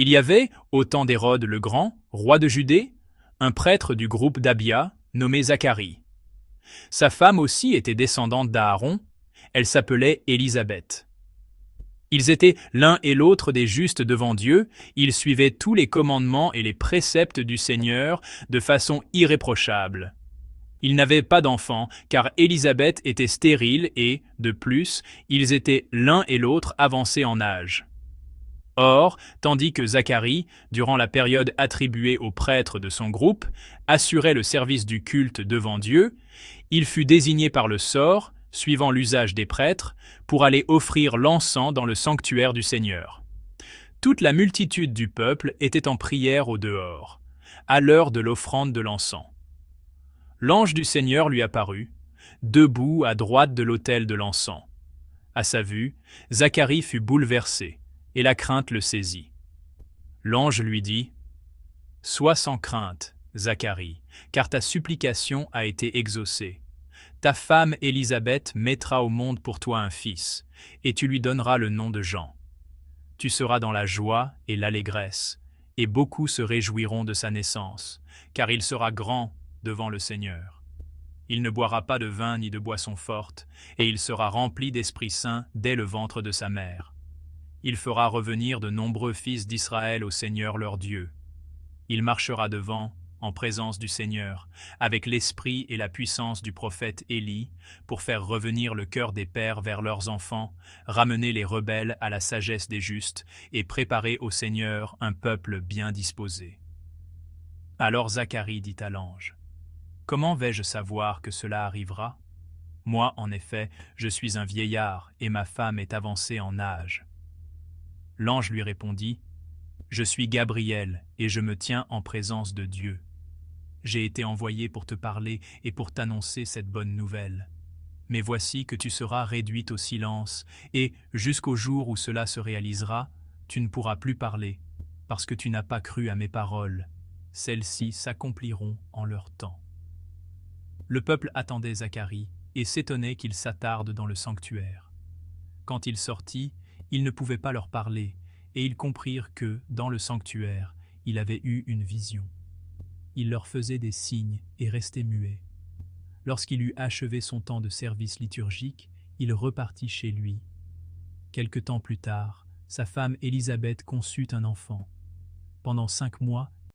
Il y avait, au temps d'Hérode le Grand, roi de Judée, un prêtre du groupe d'Abia, nommé Zacharie. Sa femme aussi était descendante d'Aaron, elle s'appelait Élisabeth. Ils étaient l'un et l'autre des justes devant Dieu, ils suivaient tous les commandements et les préceptes du Seigneur de façon irréprochable. Ils n'avaient pas d'enfants, car Élisabeth était stérile et, de plus, ils étaient l'un et l'autre avancés en âge. Or, tandis que Zacharie, durant la période attribuée aux prêtres de son groupe, assurait le service du culte devant Dieu, il fut désigné par le sort, suivant l'usage des prêtres, pour aller offrir l'encens dans le sanctuaire du Seigneur. Toute la multitude du peuple était en prière au dehors, à l'heure de l'offrande de l'encens. L'ange du Seigneur lui apparut, debout à droite de l'autel de l'encens. À sa vue, Zacharie fut bouleversé, et la crainte le saisit. L'ange lui dit : « Sois sans crainte, Zacharie, car ta supplication a été exaucée. Ta femme Élisabeth mettra au monde pour toi un fils, et tu lui donneras le nom de Jean. Tu seras dans la joie et l'allégresse, et beaucoup se réjouiront de sa naissance, car il sera grand devant le Seigneur. Il ne boira pas de vin ni de boisson forte, et il sera rempli d'Esprit Saint dès le ventre de sa mère. Il fera revenir de nombreux fils d'Israël au Seigneur leur Dieu. Il marchera devant, en présence du Seigneur, avec l'esprit et la puissance du prophète Élie, pour faire revenir le cœur des pères vers leurs enfants, ramener les rebelles à la sagesse des justes, et préparer au Seigneur un peuple bien disposé. » Alors Zacharie dit à l'ange : « Comment vais-je savoir que cela arrivera ? Moi, en effet, je suis un vieillard, et ma femme est avancée en âge. » L'ange lui répondit : « Je suis Gabriel, et je me tiens en présence de Dieu. J'ai été envoyé pour te parler et pour t'annoncer cette bonne nouvelle. Mais voici que tu seras réduite au silence, et, jusqu'au jour où cela se réalisera, tu ne pourras plus parler, parce que tu n'as pas cru à mes paroles. Celles-ci s'accompliront en leur temps. » Le peuple attendait Zacharie, et s'étonnait qu'il s'attarde dans le sanctuaire. Quand il sortit, il ne pouvait pas leur parler, et ils comprirent que, dans le sanctuaire, il avait eu une vision. Il leur faisait des signes et restait muet. Lorsqu'il eut achevé son temps de service liturgique, il repartit chez lui. Quelque temps plus tard, sa femme Élisabeth conçut un enfant. Pendant 5 mois,